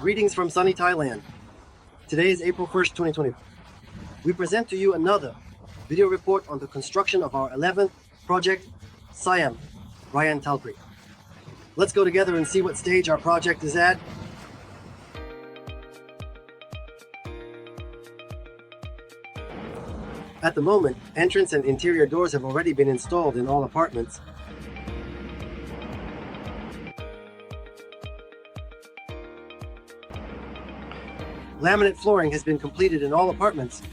Greetings from sunny Thailand. Today is April 1st, 2020. We present to you another video report on the construction of our 11th project, Siam Oriental Dream. Let's go together and see what stage our project is at. At the moment, entrance and interior doors have already been installed in all apartments. Laminate flooring has been completed in all apartments.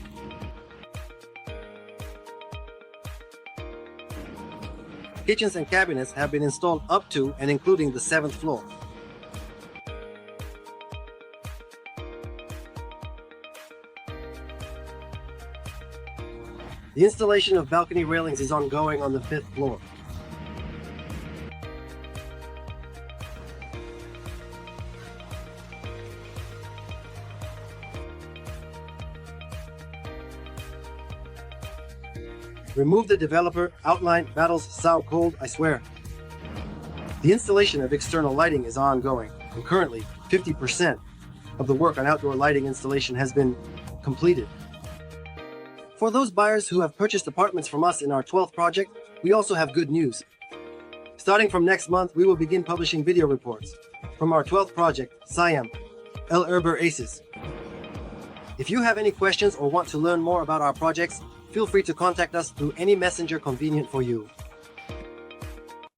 Kitchens and cabinets have been installed up to and including the 7th floor. The installation of balcony railings is ongoing on the 5th floor. Remove the developer, outline, battles, sound cold, I swear. The installation of external lighting is ongoing, and currently 50% of the work on outdoor lighting installation has been completed. For those buyers who have purchased apartments from us in our 12th project, we also have good news. Starting from next month, we will begin publishing video reports from our 12th project, Siam El Erber Aces. If you have any questions or want to learn more about our projects, feel free to contact us through any messenger convenient for you.